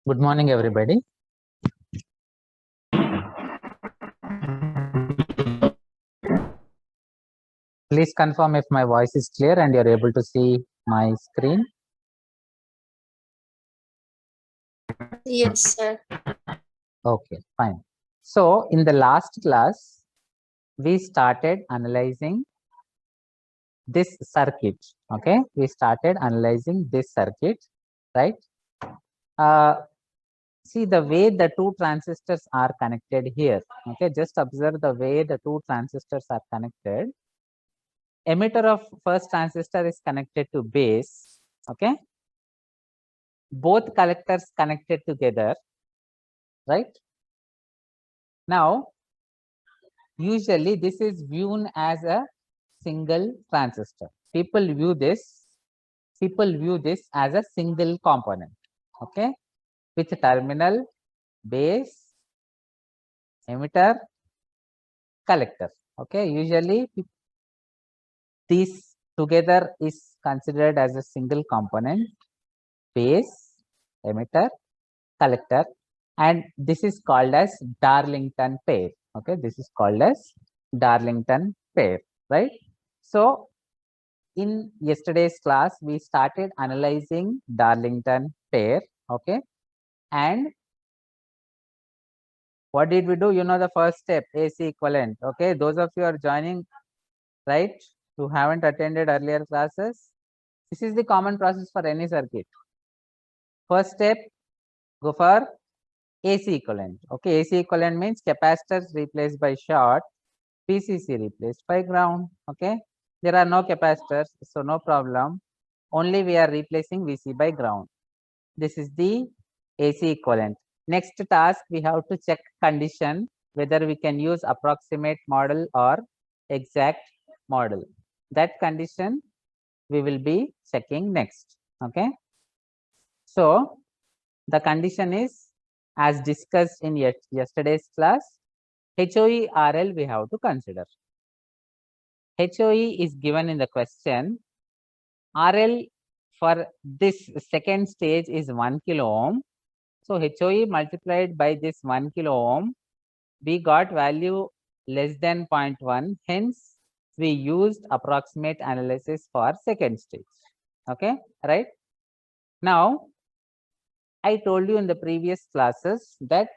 Good morning, everybody. Please confirm if my voice is clear and you're able to see my screen. Yes, sir. Okay, fine. So in the last class, we started analyzing this circuit. Okay, we started analyzing this circuit, right? See the way the two transistors are connected here. Okay, just observe the way the two transistors are connected. Emitter of first transistor is connected to base. Okay, both collectors connected together, right? Now, usually this is viewed as a single transistor. People view this as a single component, okay, with terminal, base, emitter, collector. Okay, usually these together is considered as a single component, base, emitter, collector, and this is called as Darlington pair. Okay, this is called as Darlington pair, right? So in yesterday's class, we started analyzing Darlington pair. Okay, and what did we do? You know the first step, AC equivalent. Okay, those of you are joining, right, who haven't attended earlier classes, this is the common process for any circuit. First step, go for AC equivalent. Okay, AC equivalent means capacitors replaced by short, PCC replaced by ground. Okay, there are no capacitors, so no problem. Only we are replacing VC by ground. This is the AC equivalent. Next task, we have to check condition whether we can use approximate model or exact model. That condition we will be checking next. Okay. So the condition is as discussed in yesterday's class, HOE RL we have to consider. HOE is given in the question. RL for this second stage is 1 kilo ohm. So HOE multiplied by this 1 kilo ohm, we got value less than 0.1. Hence, we used approximate analysis for second stage. Okay, right? Now, I told you in the previous classes that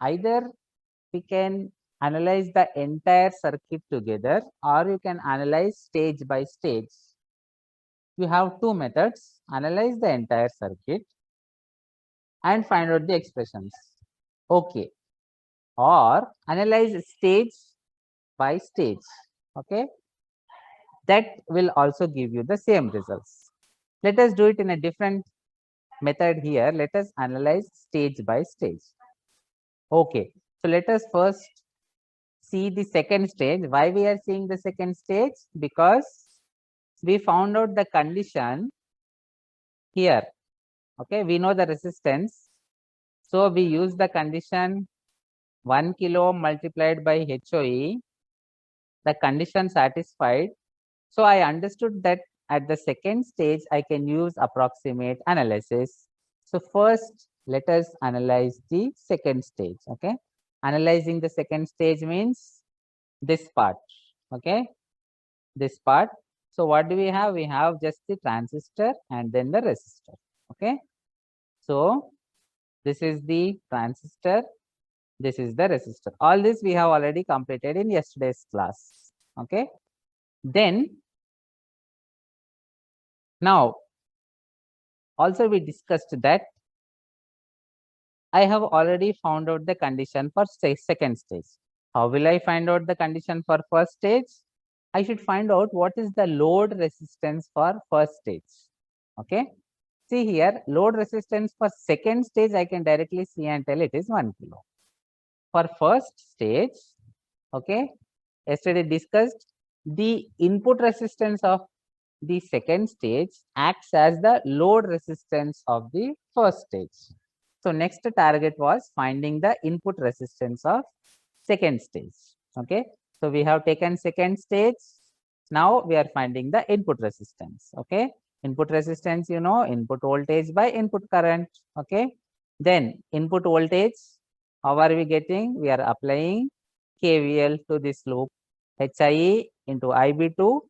either we can analyze the entire circuit together or you can analyze stage by stage. You have two methods, analyze the entire circuit and find out the expressions. Okay. Or analyze stage by stage. Okay. That will also give you the same results. Let us do it in a different method here. Let us analyze stage by stage. Okay. So let us first see the second stage. Why we are seeing the second stage? Because we found out the condition here. Okay. We know the resistance. So we use the condition 1 kilo multiplied by HOE, the condition satisfied. So I understood that at the second stage, I can use approximate analysis. So first, let us analyze the second stage. Okay. Analyzing the second stage means this part. Okay. This part. So what do we have? We have just the transistor and then the resistor. Okay. So this is the transistor. This is the resistor. All this we have already completed in yesterday's class. Okay. Then now also we discussed that I have already found out the condition for second stage. How will I find out the condition for first stage? I should find out what is the load resistance for first stage. Okay. See here, load resistance for second stage, I can directly see and tell it is 1 kilo. For first stage, okay, yesterday discussed, the input resistance of the second stage acts as the load resistance of the first stage. So next target was finding the input resistance of second stage. Okay. So we have taken second stage. Now we are finding the input resistance. Okay. Input resistance, you know, input voltage by input current. Okay. Then input voltage, how are we getting? We are applying KVL to this loop, HIE into IB2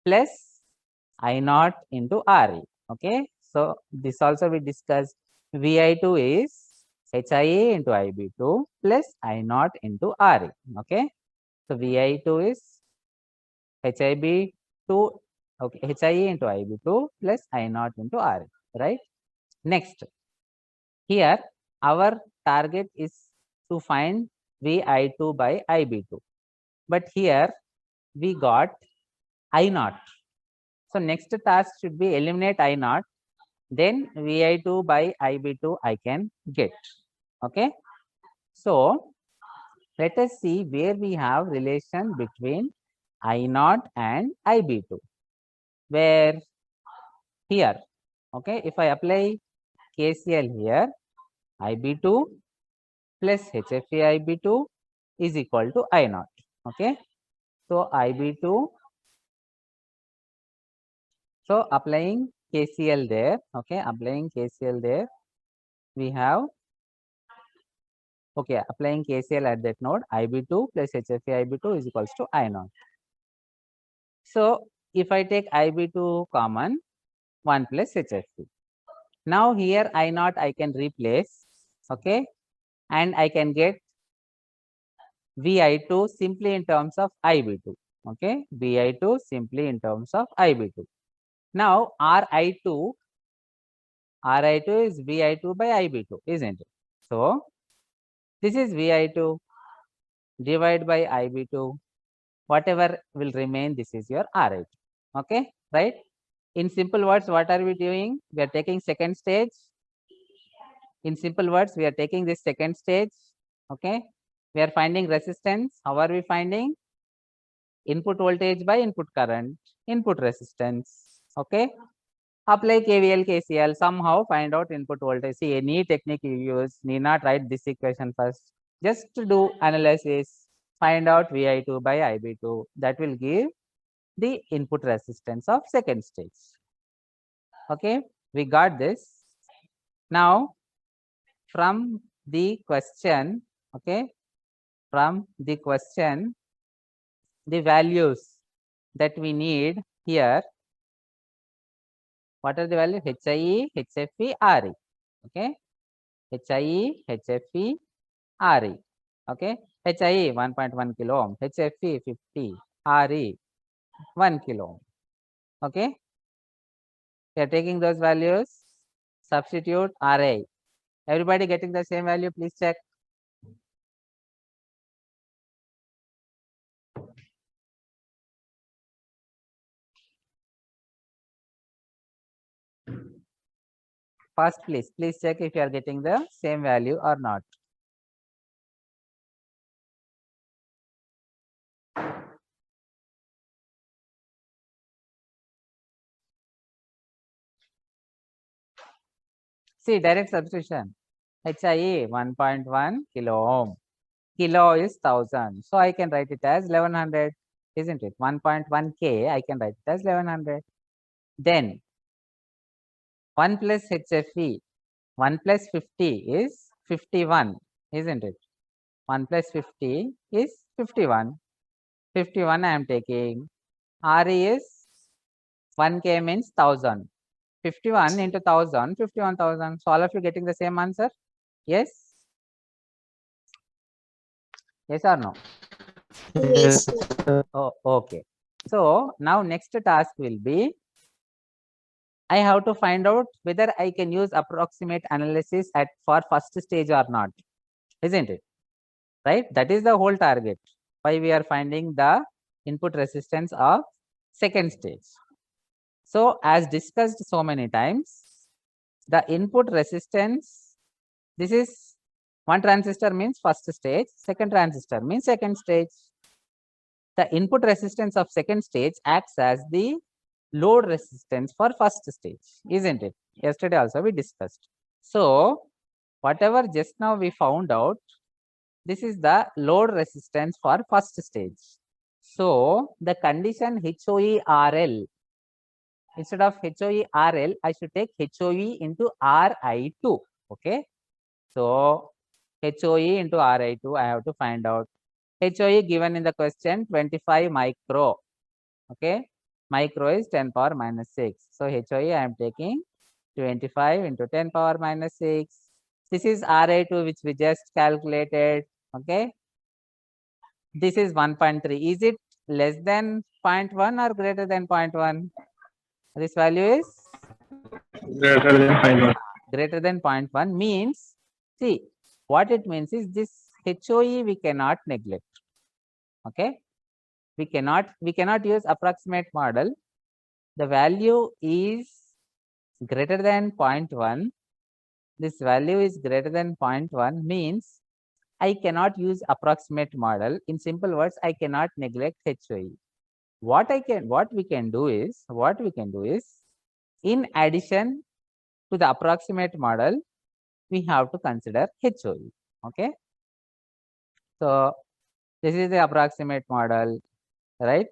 plus I0 into RE. Okay, so this also we discussed. VI2 is HIE into IB2 plus I0 into RE. Okay, so VI2 is HIB2, okay, HIE into IB2 plus I0 into RE, right? Next, here our target is to find VI2 by IB2, but here we got I0. So next task should be eliminate I0, then VI2 by IB2 I can get. Okay, so let us see where we have relation between I0 and IB2. Where? Here. Okay, if I apply KCL here, IB2 plus HFE IB2 is equal to I0. Okay, so IB2, so applying KCL there, okay, applying KCL there, we have, okay, applying KCL at that node, IB2 plus HFE IB2 is equals to I0. So if I take IB2 common, 1 plus HFE. Now here I0 I can replace, okay, and I can get VI2 simply in terms of IB2, okay, VI2 simply in terms of IB2. Now RI2 is VI2 by IB2, isn't it? So this is VI2 divided by IB2, whatever will remain, this is your RI2, okay, right? In simple words, what are we doing? We are taking second stage. In simple words, we are taking this second stage, okay? We are finding resistance. How are we finding? Input voltage by input current, input resistance, okay? Apply KVL, KCL, somehow find out input voltage. See, any technique you use, need not write this equation first. Just to do analysis, find out VI2 by IB2. That will give the input resistance of second stage. Okay, we got this. Now, from the question, okay, from the question, the values that we need here, what are the values? HIE, HFE, RE, okay, HIE, HFE, RE, okay, HIE 1.1 kilo ohm, HFE 50, RE 1 kilo ohm, okay. We are taking those values, substitute RA. Everybody getting the same value, please check. First, please check if you are getting the same value or not. See, direct substitution. HIE 1.1 kilo ohm. Kilo is 1000. So I can write it as 1100, isn't it? 1.1 K, I can write it as 1100. Then 1 plus HFE, 1 plus 50 is 51, isn't it? 1 plus 50 is 51. 51 I am taking. RE is 1K means 1000. 51 into 1000, 51,000. So all of you getting the same answer? Yes? Yes or no? Yes. Oh, okay. So now next task will be, I have to find out whether I can use approximate analysis for first stage or not, isn't it? Right? That is the whole target. Why we are finding the input resistance of second stage. So as discussed so many times, the input resistance, this is one transistor means first stage, second transistor means second stage. The input resistance of second stage acts as the load resistance for first stage, isn't it? Yesterday also we discussed. So whatever just now we found out, this is the load resistance for first stage. So the condition HOE RL, instead of HOE RL, I should take HOE into RI2. Okay. So HOE into Ri2, I have to find out. HOE given in the question 25 micro. Okay, micro is 10 power minus 6. So HOE I am taking 25 into 10 power minus 6. This is Ri2 which we just calculated. Okay, this is 1.3. Is it less than 0.1 or greater than 0.1? This value is Greater than 0.1. greater than 0.1 means, see, what it means is this HOE we cannot neglect. Okay, we cannot use approximate model. The value is greater than 0.1. This value is greater than 0.1 means I cannot use approximate model. In simple words, I cannot neglect HOE. What we can do is, in addition to the approximate model, we have to consider HOE. Okay, so this is the approximate model, right?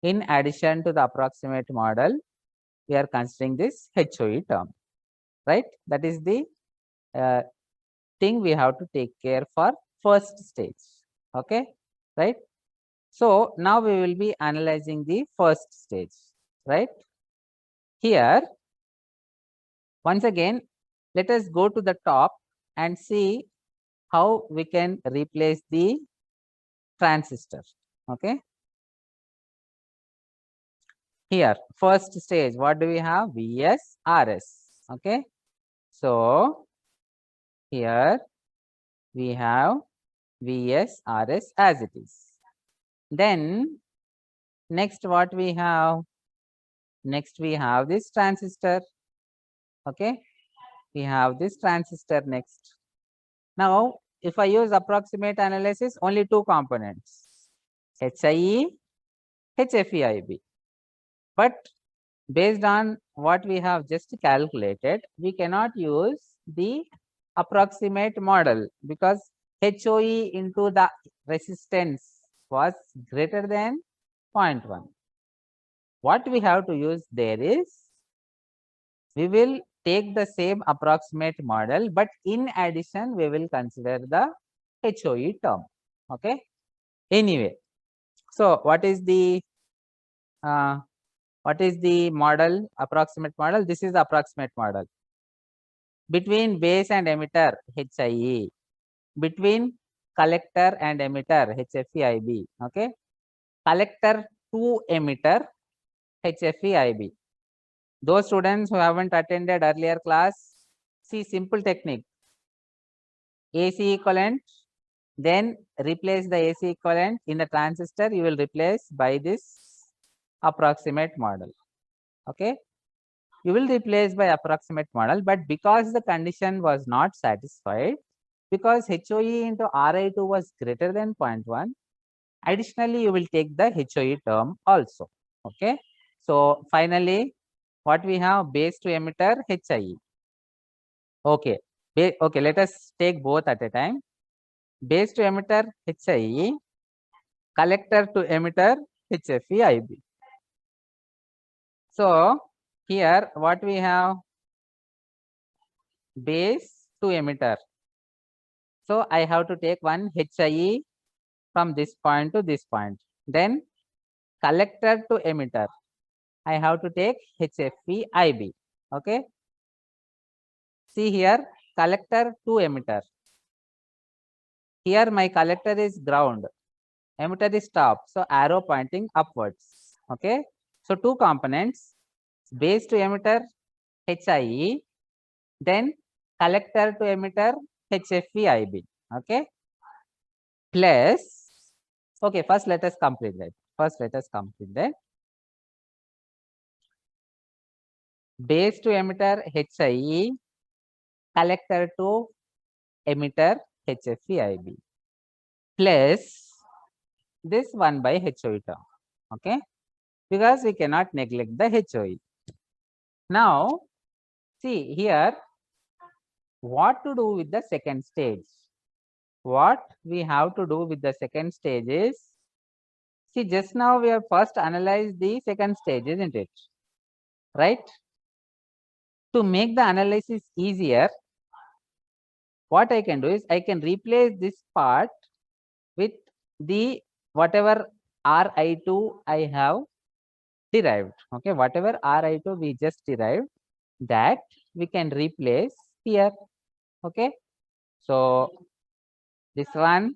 In addition to the approximate model, we are considering this HOE term, right? That is the thing we have to take care for first stage. Okay, right? So now we will be analyzing the first stage, right? Here, once again, let us go to the top and see how we can replace the transistor. Okay, here first stage, what do we have? Vs, Rs. Okay, so here we have Vs, Rs as it is. Then next what we have? Next we have this transistor. Okay, we have this transistor next. Now, if I use approximate analysis, only two components, HIE, HFEIB. But based on what we have just calculated, we cannot use the approximate model because HOE into the resistance was greater than 0.1. What we have to use there is, we will take the same approximate model, but in addition, we will consider the HOE term. Okay. Anyway, so what is the model, approximate model? This is the approximate model. Between base and emitter, HIE. Between collector and emitter, HFEIB. Okay. Collector to emitter, HFEIB. Those students who haven't attended earlier class, see simple technique. AC equivalent, then replace the AC equivalent in the transistor, you will replace by this approximate model. Okay, you will replace by approximate model, but because the condition was not satisfied, because HOE into Ri2 was greater than 0.1, additionally you will take the HOE term also. Okay, so finally what we have? Base to emitter, HIE. Okay, okay, let us take both at a time. Base to emitter, HIE, collector to emitter, HFEIB. So here what we have? Base to emitter. So I have to take one HIE from this point to this point. Then collector to emitter, I have to take HFEIB. Okay. See here, collector to emitter. Here my collector is ground, emitter is top, so arrow pointing upwards. Okay, so two components, base to emitter, HIE, then collector to emitter, HFEIB. Okay, plus, okay, first let us complete that. Base to emitter, HIE, collector to emitter, HFEIB, plus this 1 by HOE term. Okay, because we cannot neglect the HOE. Now, see here, what to do with the second stage? What we have to do with the second stage is, see, just now we have first analyzed the second stage, isn't it? Right? To make the analysis easier, what I can do is I can replace this part with the whatever Ri2 I have derived. Okay, whatever Ri2 we just derived, that we can replace here. Okay, so this one,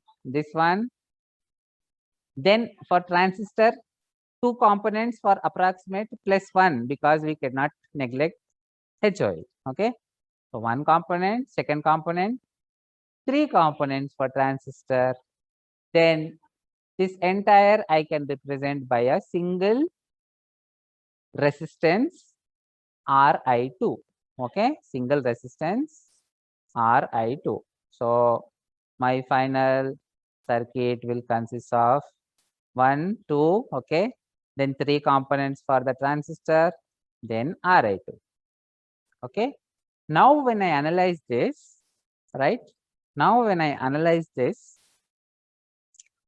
then for transistor, 2 components for approximate plus 1, because we cannot neglect HOI. Okay, so 1 component, second component, 3 components for transistor. Then this entire I can represent by a single resistance Ri2. Okay, single resistance Ri2. So my final circuit will consist of 1, 2, okay, then 3 components for the transistor, then Ri2. Okay, now when I analyze this, right, now when I analyze this,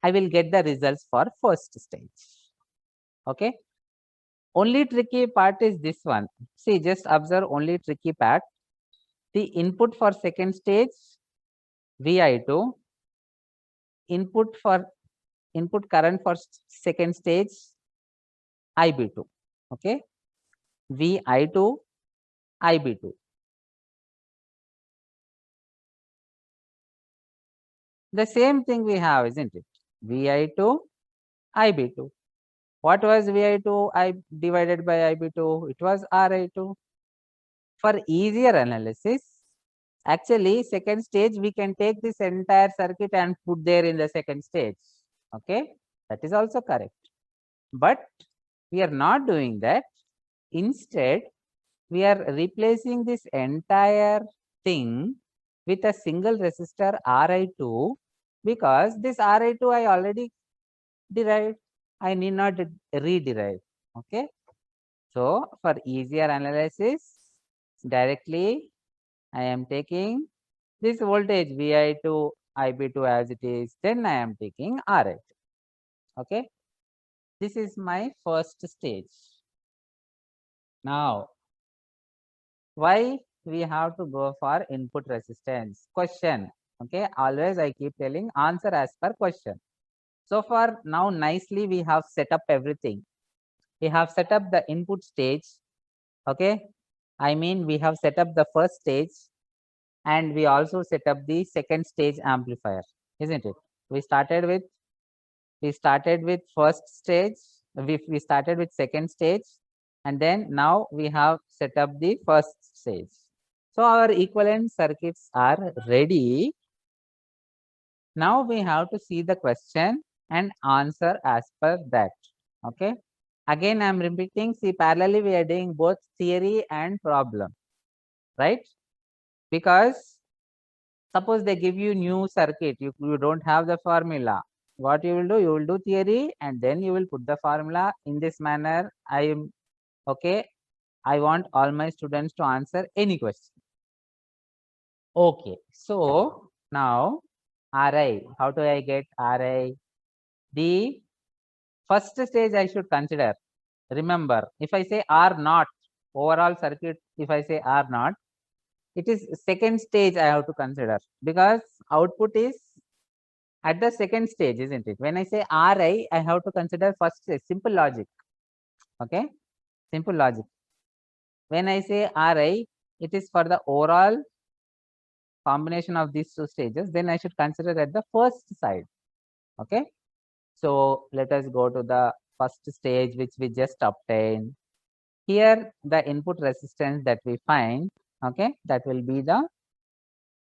I will get the results for first stage. Okay, only tricky part is this one. See, just observe only tricky part. The input for second stage Vi2, input current for second stage Ib2. Okay, Vi2, Ib2. The same thing we have, isn't it? Vi2, Ib2. What was Vi2 divided by Ib2? It was Ri2. For easier analysis, actually second stage we can take this entire circuit and put there in the second stage. Okay, that is also correct. But we are not doing that. Instead, we are replacing this entire thing with a single resistor Ri2, because this Ri2 I already derived. I need not rederive. Okay, so for easier analysis, directly I am taking this voltage Vi2, Ib2 as it is, then I am taking Ri2. Okay, this is my first stage. Now, why we have to go for input resistance? Question. Okay, always I keep telling answer as per question. So far now nicely we have set up everything. We have set up the input stage. Okay, I mean we have set up the first stage, and we also set up the second stage amplifier, isn't it? We started with first stage, we started with second stage, and then now we have set up the first stage. So our equivalent circuits are ready. Now we have to see the question and answer as per that. Okay, again I am repeating, see, parallelly we are doing both theory and problem, right? Because suppose they give you new circuit, you don't have the formula. What you will do? You will do theory and then you will put the formula in this manner. I am okay. I want all my students to answer any question. Okay, so now Ri, how do I get Ri? The first stage I should consider. Remember, if I say R naught, overall circuit, if I say R naught, it is second stage I have to consider, because output is at the second stage, isn't it? When I say Ri, I have to consider first stage. Simple logic. Okay, simple logic. When I say Ri, it is for the overall combination of these two stages. Then I should consider at the first side. Okay, so let us go to the first stage which we just obtained. Here the input resistance that we find, okay, that will be the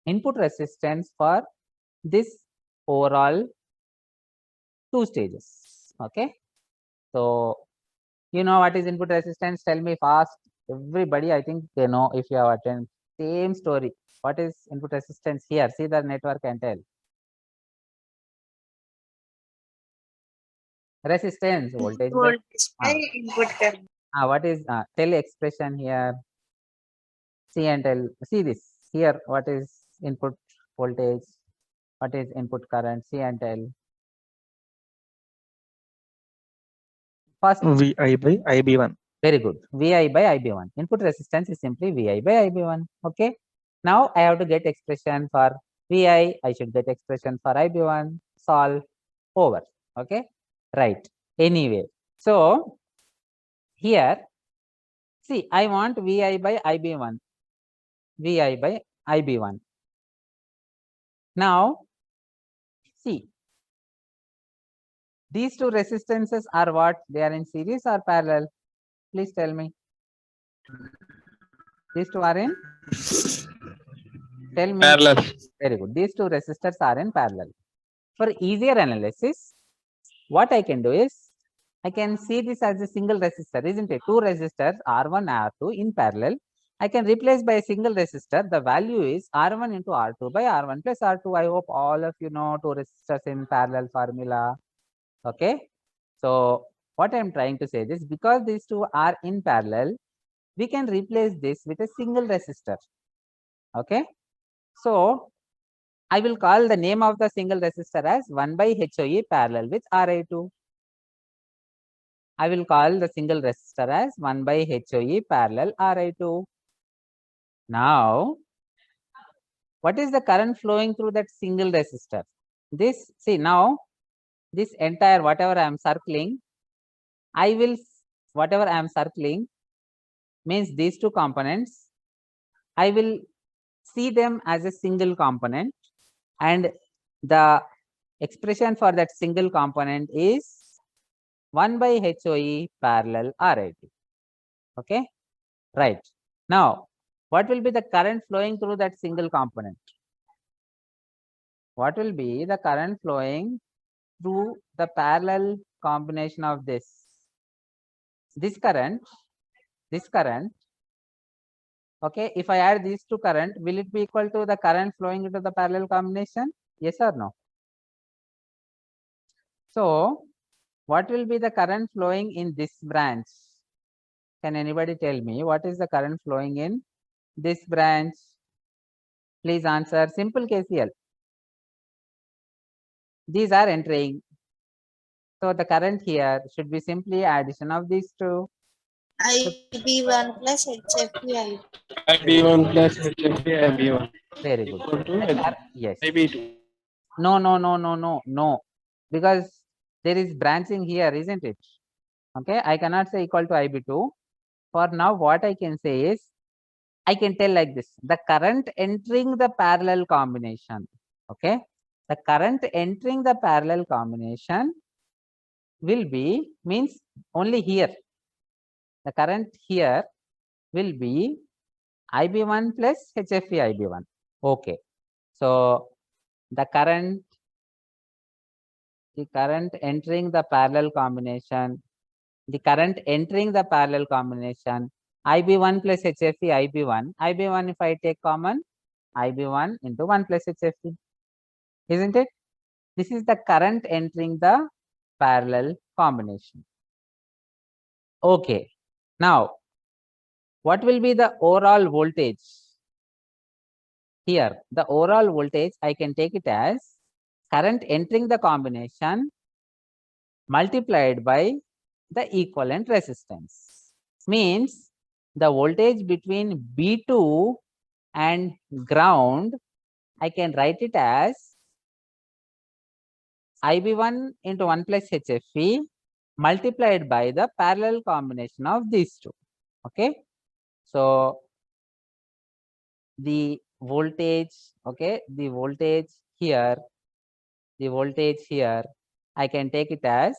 input resistance for this overall two stages. Okay, so you know what is input resistance? Tell me fast. Everybody, I think they know if you have attended. Same story. What is input resistance here? See the network and tell. Resistance, voltage. Input current. What is tell expression here? See and tell. See this here. What is input voltage? What is input current? See and tell. First, Vi by Ib1. very good. Vi by Ib1. Input resistance is simply Vi by Ib1. Okay. Now I have to get expression for Vi. I should get expression for Ib1. Solve. Over. Okay. Right. Anyway. So here, see, I want Vi by Ib1. Vi by Ib1. Now, see, these two resistances are what? They are in series or parallel? Please tell me. These two are in? Tell me. Parallel. Very good. These two resistors are in parallel. For easier analysis, what I can do is, I can see this as a single resistor, isn't it? Two resistors, R1, R2 in parallel. I can replace by a single resistor. The value is R1 into R2 by R1 plus R2. I hope all of you know two resistors in parallel formula. Okay. So what I'm trying to say is, because these two are in parallel, we can replace this with a single resistor. Okay. So I will call the name of the single resistor as 1 by HOE parallel with Ri2. I will call the single resistor as 1 by HOE parallel Ri2. Now, what is the current flowing through that single resistor? This, see, now this entire whatever I am circling, whatever I am circling means these two components, I will see them as a single component, and the expression for that single component is 1 by HOE parallel Ri2. Okay, right. Now, what will be the current flowing through that single component? What will be the current flowing through the parallel combination of this? This current, okay, if I add these two current, will it be equal to the current flowing into the parallel combination? Yes or no? So, what will be the current flowing in this branch? Can anybody tell me what is the current flowing in this branch? Please answer. Simple KCL. These are entering. So the current here should be simply addition of these two. IB1 plus HFI. IB1 plus HFE IB1 Very good. equal to Yes. IB2. No. Because there is branching here, isn't it? Okay. I cannot say equal to IB2. For now, what I can say is, I can tell like this: the current entering the parallel combination. Okay. The current entering the parallel combination will be, means only here. The current here will be IB1 plus HFE IB1. Okay. So the current entering the parallel combination, IB1 plus HFE IB1. IB1 if I take common, IB1 into 1 plus HFE. Isn't it? This is the current entering the parallel combination. Okay. Now, what will be the overall voltage? Here, the overall voltage, I can take it as current entering the combination multiplied by the equivalent resistance. Means the voltage between B2 and ground, I can write it as IB1 into 1 plus HFE multiplied by the parallel combination of these two. Okay. So the voltage, okay, the voltage here, I can take it as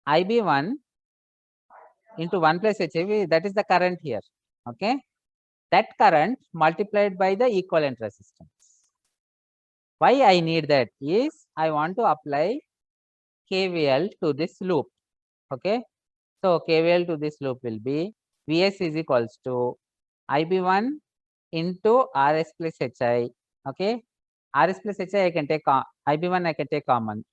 IB1 into 1 plus HFE, that is the current here. Okay. That current multiplied by the equivalent resistance. Why I need that is, I want to apply KVL to this loop. Okay. So KVL to this loop will be Vs is equals to IB1 into Rs plus Hi. Okay. Rs plus Hi I can take, IB1 I can take common,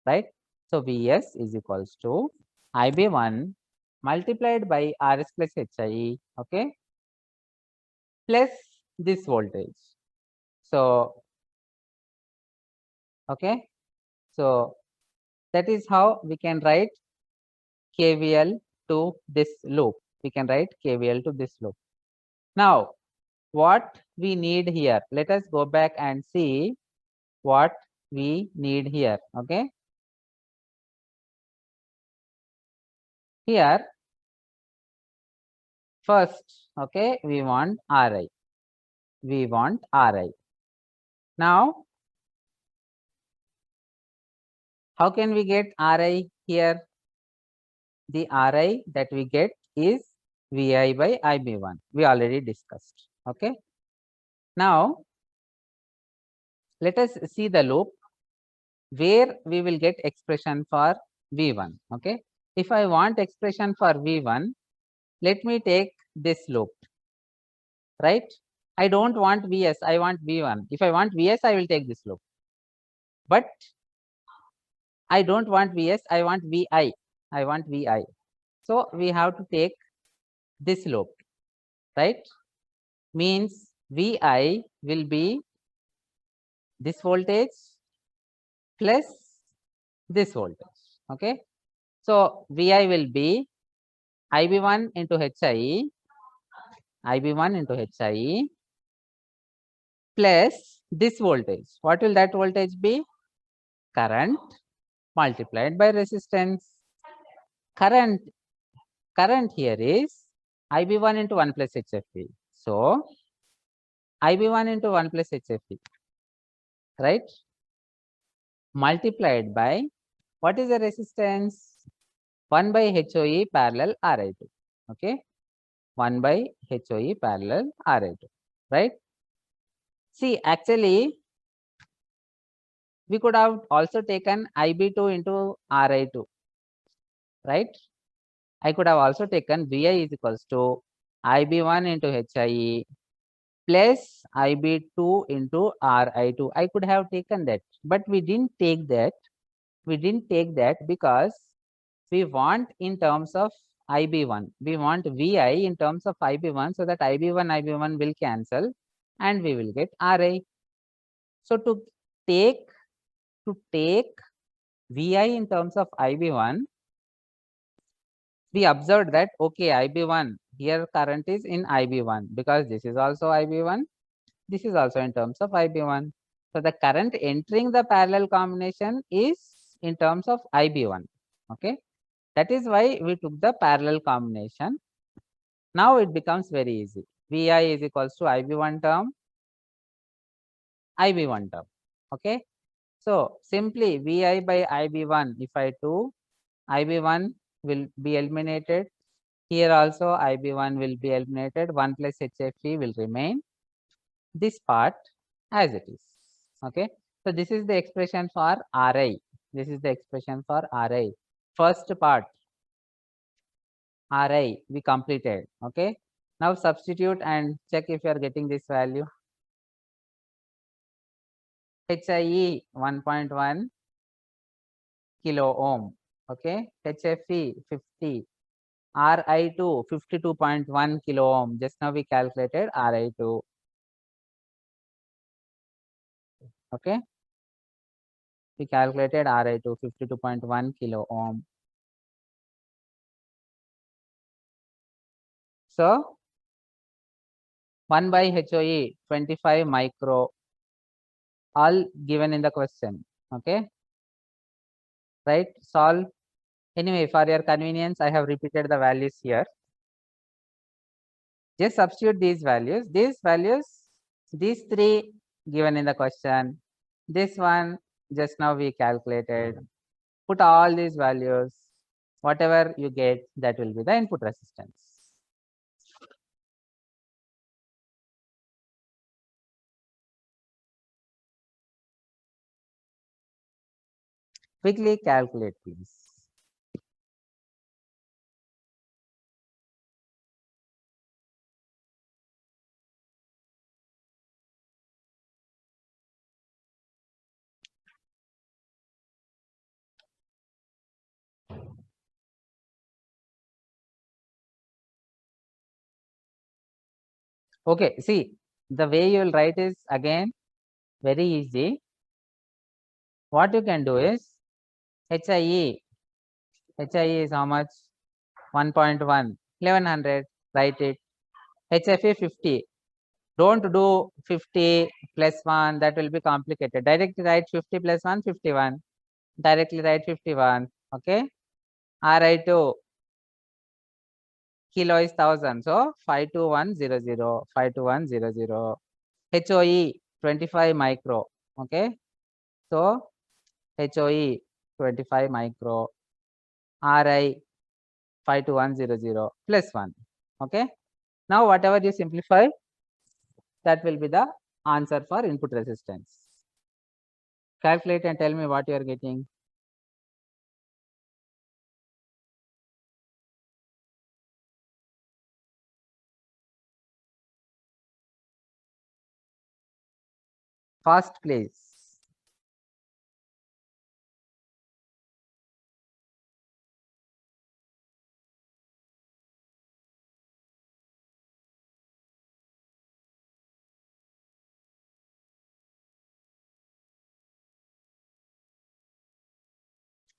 right? So Vs is equals to IB1 multiplied by Rs plus Hi. Okay. Plus this voltage. So, okay. So that is how we can write KVL to this loop. We can write KVL to this loop. Now, what we need here. Let us go back and see what we need here. Okay. Here, first, okay, we want Ri. We want Ri. Now, how can we get Ri here? The Ri that we get is Vi by Ib1. We already discussed. Okay. Now, let us see the loop where we will get expression for V1. Okay. If I want expression for V1, let me take this loop, right? I don't want Vs, I want V1. If I want Vs, I will take this loop. But I don't want Vs, I want Vi. I want Vi. So we have to take this loop, right? Means Vi will be this voltage plus this voltage. Okay. So Vi will be Ib1 into Hi, Ib1 into Hi plus this voltage. What will that voltage be? Current multiplied by resistance. Current here is Ib1 into 1 plus HFE. So Ib1 into 1 plus HFE, right? Multiplied by what is the resistance? 1 by HOE parallel Ri2. Okay. 1 by HOE parallel Ri2, right? See, actually, we could have also taken Ib2 into Ri2, right? I could have also taken Vi is equals to Ib1 into Hi plus Ib2 into Ri2. I could have taken that, but we didn't take that. We didn't take that because we want in terms of Ib1. We want Vi in terms of Ib1 so that Ib1 will cancel and we will get Ri. So to take Vi in terms of Ib1, we observed that okay, Ib1 here current is in Ib1 because this is also Ib1, this is also in terms of Ib1. So the current entering the parallel combination is in terms of Ib1. Okay, that is why we took the parallel combination. Now it becomes very easy. Vi is equals to Ib1 term, Ib1 term. Okay, so simply Vi by Ib1, if I do, Ib1 will be eliminated. Here also Ib1 will be eliminated. 1 plus HFE will remain. This part as it is. Okay. So this is the expression for Ri. This is the expression for Ri. First part Ri we completed. Okay. Now substitute and check if you are getting this value. HIE 1.1 kilo ohm. Okay. HFE 50. Ri2 52.1 kilo ohm. Just now we calculated Ri2. Okay. We calculated Ri2 52.1 kilo ohm. So 1 by HOE 25 micro, all given in the question. Okay. Right. Solve. Anyway, for your convenience, I have repeated the values here. Just substitute these values. These three given in the question. This one just now we calculated. Put all these values. Whatever you get, that will be the input resistance. Quickly calculate, please. Okay, see, the way you will write is again very easy. What you can do is HIE is how much? 1.1, 1100, write it. HFE 50, Don't do 50 plus 1, that will be complicated. Directly write 50 plus 1, 51. Directly write 51. Okay. Ri2 kilo is 1000. So 52100. 52100. HOE 25 micro. Okay. So HOE 25 micro. Ri 52100 plus 1. Okay. Now whatever you simplify, that will be the answer for input resistance. Calculate and tell me what you are getting. Fast, please.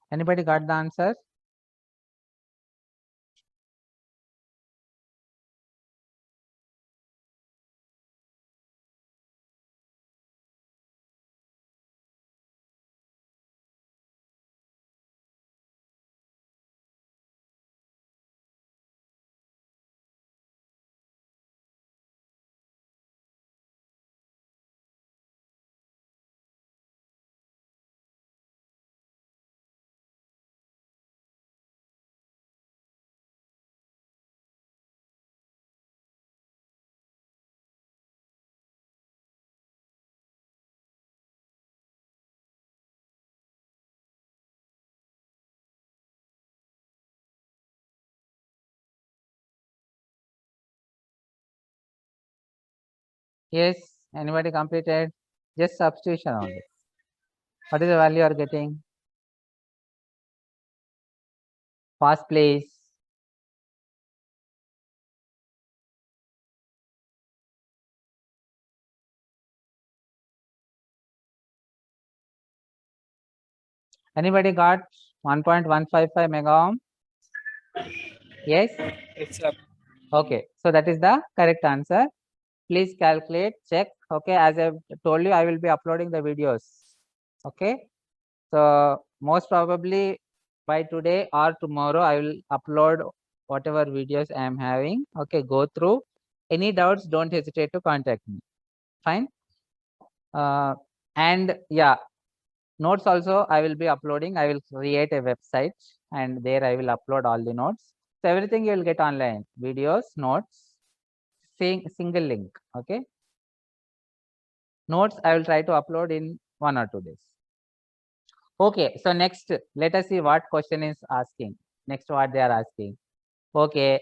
Anybody got the answer? Yes. Anybody completed? Just substitution only. What is the value you are getting? Fast, please. Anybody got 1.155 mega ohm? Yes. It's up. Okay. So that is the correct answer. Please calculate, check. Okay. As I told you, I will be uploading the videos. Okay. So most probably by today or tomorrow, I will upload whatever videos I am having. Okay. Go through. Any doubts, don't hesitate to contact me. Fine. And yeah, notes also I will be uploading. I will create a website and there I will upload all the notes. So everything you will get online, videos, notes, single link. Okay. Notes I will try to upload in 1 or 2 days. Okay. So next, let us see what question is asking. Next, what they are asking. Okay.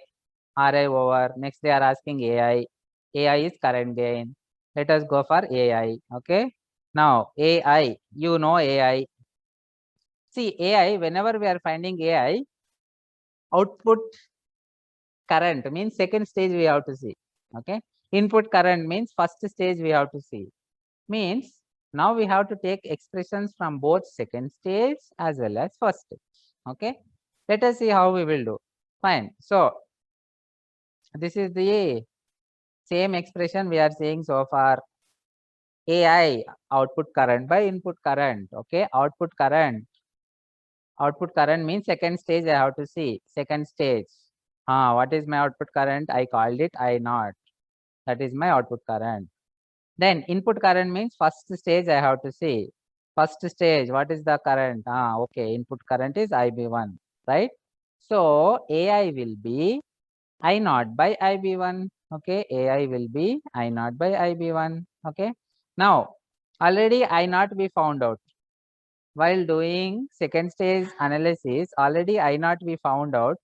Ri over. Next, they are asking AI. AI is current gain. Let us go for AI. Okay. Now, AI, you know AI. See, AI, whenever we are finding AI, output current means second stage we have to see. Okay. Input current means first stage we have to see. Means now we have to take expressions from both second stage as well as first stage. Okay. Let us see how we will do. Fine. So, this is the same expression we are seeing so far. AI, output current by input current. Okay. Output current means second stage I have to see. Second stage. What is my output current? I called it I0. That is my output current. Then input current means first stage I have to see. First stage, what is the current? Okay, input current is IB1, right? So AI will be I0 by IB1. Okay, AI will be I0 by IB1. Okay. Now, already I0 we found out. While doing second stage analysis, already I0 we found out.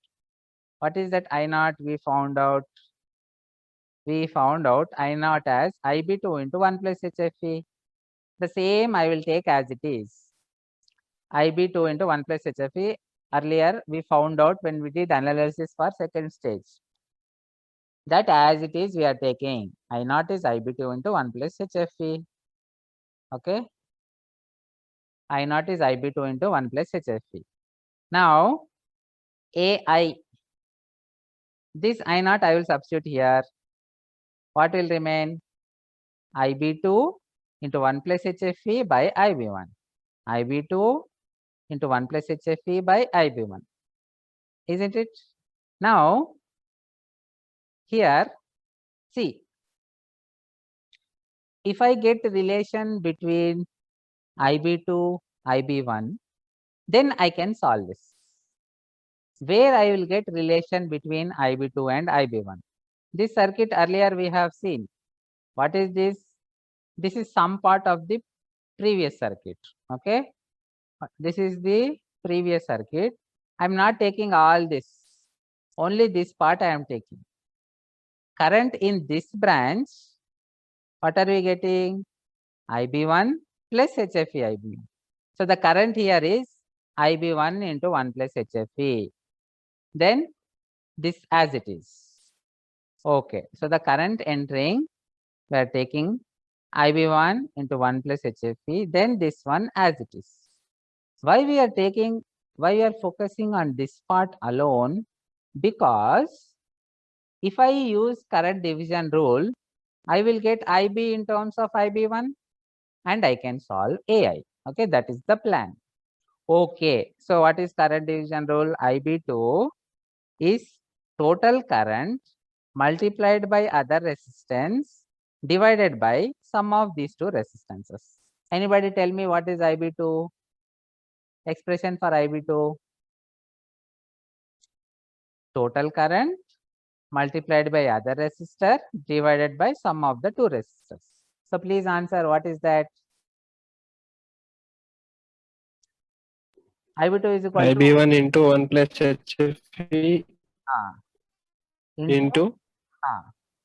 What is that I0 we found out? We found out I0 as IB2 into 1 plus HFE. The same I will take as it is. IB2 into 1 plus HFE. Earlier we found out when we did analysis for second stage. That as it is we are taking. I0 is IB2 into 1 plus HFE. Okay. I0 is IB2 into 1 plus HFE. Now, AI. This I0 I will substitute here. What will remain? IB2 into 1 plus HFE by IB1. IB2 into 1 plus HFE by IB1. Isn't it? Now, here, see, if I get relation between IB2, IB1, then I can solve this. Where I will get relation between IB2 and IB1. This circuit earlier we have seen. What is this? This is some part of the previous circuit. Okay. This is the previous circuit. I'm not taking all this. Only this part I am taking. Current in this branch, what are we getting? IB1 plus HFE IB1. So the current here is IB1 into 1 plus HFE. Then this as it is. Okay. So the current entering, we are taking IB1 into 1 plus HFE, then this one as it is. Why we are focusing on this part alone? Because if I use current division rule, I will get IB in terms of IB1 and I can solve AI. Okay, that is the plan. Okay, so what is current division rule? IB2 is total current multiplied by other resistance divided by sum of these two resistances. Anybody tell me what is IB2? Expression for IB2? Total current multiplied by other resistor divided by sum of the two resistors. So please answer, what is that? IB2 is equal to IB1 into 1 plus HFE into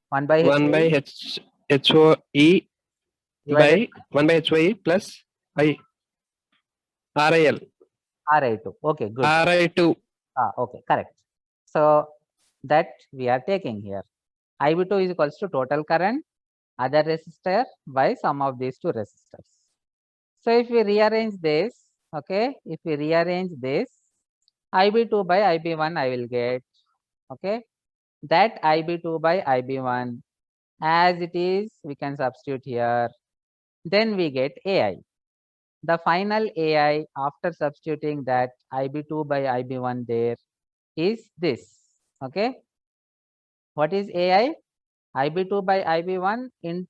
1 by 1 by HFE HOE divided by 1 by HOE plus I RIL. RI2. Okay, good. RI2. Okay, correct. So that we are taking here. IB2 is equals to total current, other resistor by sum of these two resistors. So if we rearrange this, okay, if we rearrange this, IB2 by IB1 I will get, okay, that IB2 by IB1 as it is, we can substitute here. Then we get AI. The final AI after substituting that IB2 by IB1 there is this. Okay. What is AI? IB2 by IB1 into